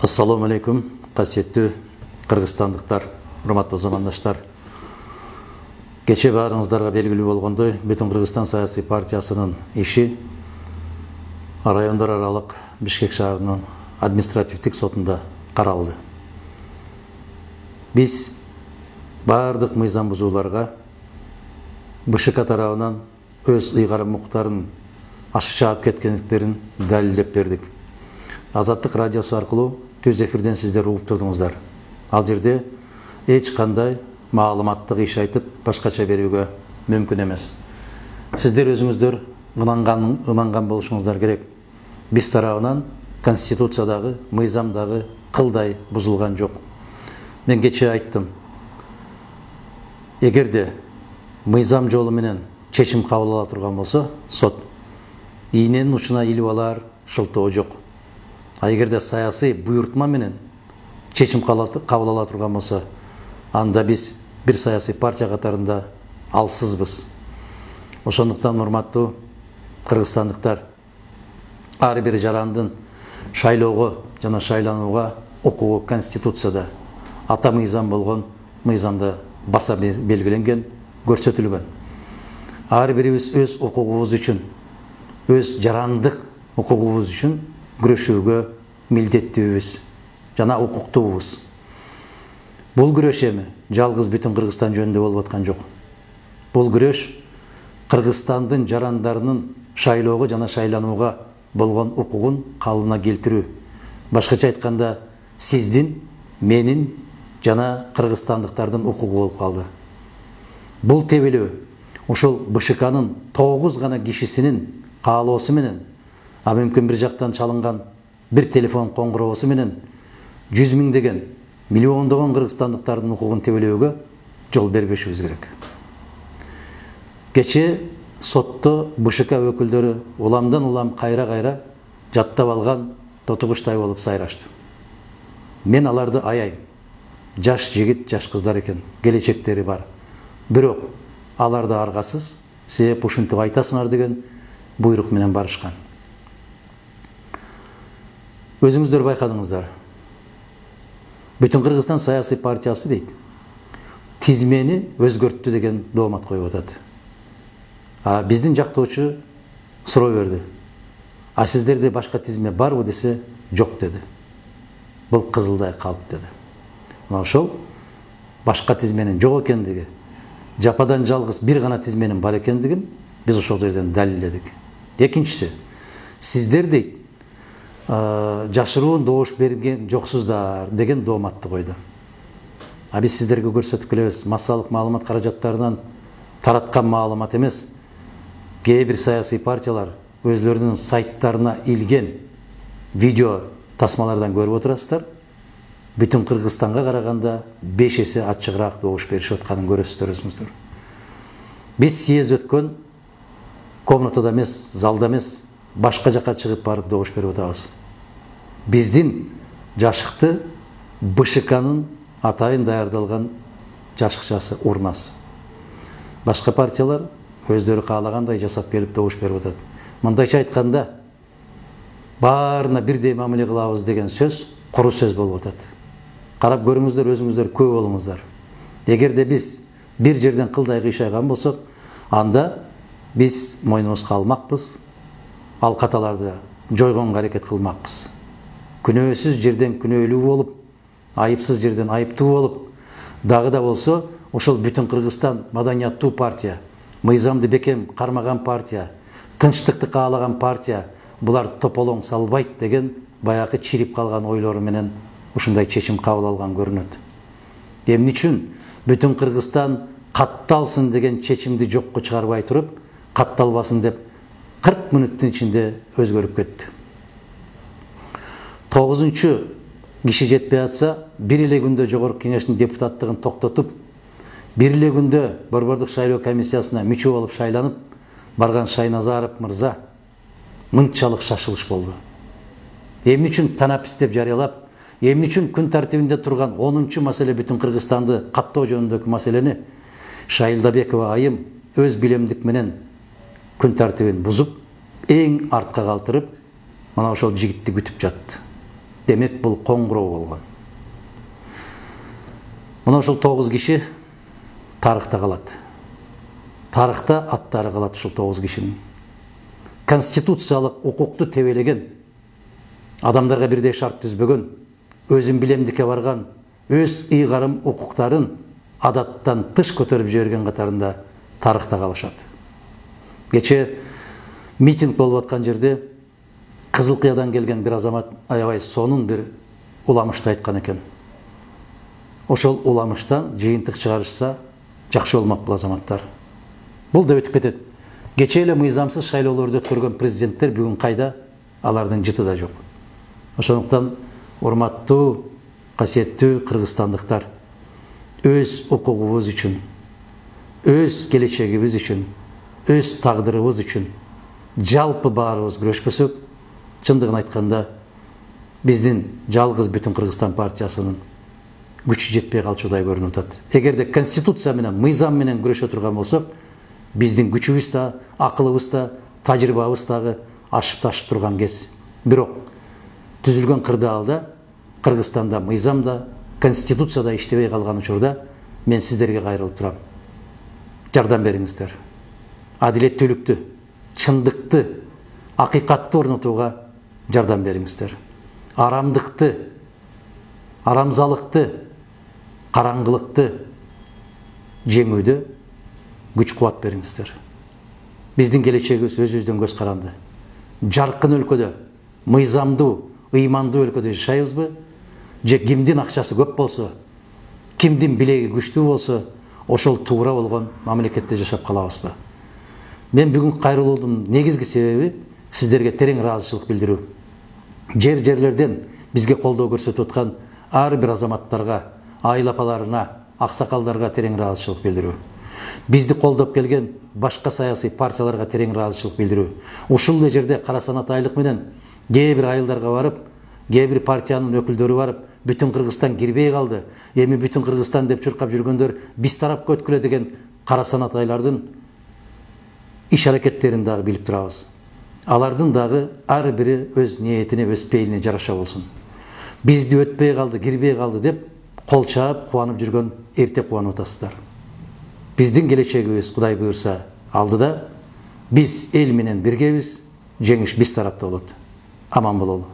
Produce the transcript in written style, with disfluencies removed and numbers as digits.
Ассаламу алейкум, қасиетті қырғызстандықтар, урматтуу замандаштар. Кече баарыңыздарға белгилүү болгондой, Бүтүн Кыргызстан саясий партиясынын иши райондар аралык Бишкек шаарынын административдик сотунда каралды. Биз баардык мыйзам бузууларга БШК тарабынан өз ыйгарым укуктарын ашыша алып кеткендиктерин далилдеп бердик. Азаттык радиосу аркылуу түз эфирден сиздер угуп турдуңуздар. Ал жерде эч кандай маалыматтык иш айтып, башкача берүүгө мүмкүн эмес. Сиздер өзүңүздөр ынанган болушуңуздар керек. Биз тарабынан Конституциядагы, мыйзамдагы кылдай бузулган жок. Мен кече айттым. Эгерде мыйзам жолу менен чечим кабыл ала турган болсо, сот ийненин учуна илип алар шылтоо жок. А эгерде саясий буйртма менен чечим кабыл ала турган болсо, анда биз бир саясий партия катарында алсызбыз. Ошондуктан урматтуу кыргызстандыктар, ар бир жарандын шайлоого жана шайланууга укугу Конституцияда, ата мыйзам болгон мыйзамда баса белгиленген, көрсөтүлгөн. Ар бирибиз өз укугубуз үчүн, өз жарандык укугубуз үчүн күрөшүүгө милдеттүүбүз жана укуктуубуз. Бул күрөш эми жалгыз Бүтүн Кыргызстан жөнүндө болуп аткан жок. Бул күрөш Кыргызстандын жарандарынын шайлоого жана шайланууга болгон укугун калыбына келтирүү. Башкача айтканда, сиздин, менин жана кыргызстандыктардын укугу болуп калды. Бул тебелөө ошол БШКнын 9 гана кишисинин каалоосу менен, а мүмкүн бир жактан чалынган бир телефон коңгуроосу менен 100 миңдеген, миллиондогон кыргызстандыктардын укугун тебелөөгө жол бербешибиз керек. Кече сотто БШК өкүлдөрү уламдан улам кайра жаттап алган тотугуштай болуп сайрашты. Мен аларды аяйм. Жаш жигит, жаш кыздар экен, келечектери бар. Бирок аларды аргасыз, себеп ушинтип айтасыңар деген буйрук менен барышкан. Өзүңүздөр байкадыңыздар. Бүтүн Кыргызстан саясий партиясы дейт. Тизмени өзгөрттү деген доомат коюп атат. А биздин жактоочу суроо берди. А сиздерде башка тизме барбы десе, жок деди. Бул кызылдай калп деди. Мына ошол башка тизменин жок экендиги, жападан жалгыз бир гана тизменин бар экендигин биз ошол жерден далилдедик. Экинчиси, сиздер дейт, жашыруун добуш берген жоксуздар деген дооматты койду. А биз сиздерге көрсөтүп келебиз, массалык маалымат каражаттарынан тараткан маалымат эмес. Кээ бир саясий партиялар өзлөрүнүн сайттарына илген видео тасмалардан көрүп отурасыздар. Бүтүн Кыргызстанга караганда 5 эсе ачыгыраак добуш беришип атканын көрөсүздөр өзүңүздөр. Биз съезд өткөн комнатада эмес, залда эмес, башка жака чыгып барып добуш берип атабыз. Биздин жашыкты БШКнын атайын даярдалган жашыкчасы урнасы. Башка партиялар өздөрү каалагандай жасап келип добуш берип атат. Мындайча айтканда, баарына бирдей мамиле кылабыз деген сөз куру сөз болуп атат. Карап көрүңүздөр, өзүңүздөр күбө болуңуздар. Эгерде биз бир жерден кылдай кыйшайган болсок, анда биз мойнубузга алмакпыз, ал каталарды жойгонго аракет кылмакпыз. Күнөөсүз жерден күнөөлүү болуп, айыпсыз жерден айыптуу болуп, дагы да болсо, ошол Бүтүн Кыргызстан маданияттуу партия, мыйзамды бекем кармаган партия, тынчтыкты каалаган партия, булар тополоң салбайт деген баягы чирип калган ойлору менен ушундай чечим кабыл алган көрүнөт. Эмне үчүн Бүтүн Кыргызстан катталсын деген чечимди жокко чыгарбай туруп, катталбасын деп 40 мүнөттүн ичинде өзгөрүп кетти. 9-чу киши жетпей атса, бир эле күндө Жогорку Кеңештин депутаттыгын токтотуп, бир эле күндө Борбордук шайлоо комиссиясына мүчө болуп шайланып барган Шайназаров мырза мынчалык шашылыш болду. Эмне үчүн танапис деп жарыялап, эмне үчүн күн тартибинде турган 10-чу маселе Бүтүн Кыргызстанды каттоо жөнүндөгү маселени Шайылдабекова айым өз билемдик менен күн тартибин бузуп, эң артка калтырып, мына ошол жигитти күтүп жатты. демек бұл қоңырау болған. Мына ушул 9 киши тарыхта қалады. Тарыхта аттары қалады ушул 9 кишинин. Конституциялык укукту тебелеген, адамдарга бирдей шарт түзбөгөн, өзүн билемдикке барган, өз ыйгарым укуктарын адаттан тыш көтөрүп жиберген катарында тарыхта калышат. Кече митинг болуп аткан жерде Кызыл Кыядан келген бир азамат аябай сонун бир уламышты айткан экен. Ошол уламыштан жыйынтык чыгарышса жакшы болмок бул азаматтар. Бул да өтүп кетет. Кече эле мыйзамсыз шайлоолорду өткөргөн президенттер бүгүн кайда? Алардын жыты да жок. Ошондуктан урматтуу, касиеттүү кыргызстандыктар, өз укугубуз үчүн, өз келечегибиз үчүн, өз тагдырыбыз үчүн жалпы баарыбыз күрөшпөсөк, чындыгын айтканда биздин жалгыз бүтүн Кыргызстан партиясынын күчү жетпей калчудай көрүнүп атат. Эгерде конституция менен, мыйзам менен күрөшө турган болсок, биздин күчүбүз да, акылыбыз да, тажрыйбабыз дагы ашып ташып турган кез. Бирок түзүлгөн кырдаалда, Кыргызстанда мыйзам да, конституция да иштебей калган учурда мен сиздерге кайрылып турам. Жардам бериңиздер. Адилеттүүлүктү, чындыкты, акыйкатты орнотууга жардам бериңиздер. Арамдыкты, арамзалыкты, караңгылыкты жеңүүдө күч кубат бериңиздер. Биздин келечегибиз өзүбүздөн көз каранды. Жаркын өлкөдө, мыйзамдуу, ыймандуу өлкөдө жашайбызбы? Же кимдин акчасы көп болсо, кимдин билеги күчтүү болсо, ошол туура болгон мамлекетте жашап калабызбы? Мен бүгүн кайрылуудун негизги себеби сиздерге терең ыраазычылык билдирүү. Жерлерден бизге колдоо көрсөтүп аткан ар бир азаматтарга, айыл апаларына, аксакалдарга терең ыраазычылык билдирүү. Бизди колдоп келген башка саясий партияларга терең ыраазычылык билдирүү. Ушул эле жерде Кара Санат айлык менен кээ бир айылдарга барып, кээ бир партиянын өкүлдөрү барып, бүтүн Кыргызстан кирбей калды, эми бүтүн Кыргызстан деп чуркап жүргөндөр биз тарапка өткүлө деген Кара Санат айлардын иш аракеттерин дагы билип турабыз. Алардын дагы ар бири өз ниетине, өз пейилине жараша болсун. Бизди өтпей калды, кирбей калды деп кол чаап, кубанып жүргөн эрте кубанып атасыздар. Биздин келечегибиз Кудай буйрса алдыда, биз эл менен биргебиз, жеңиш биз тарапта болот. Аман бололу.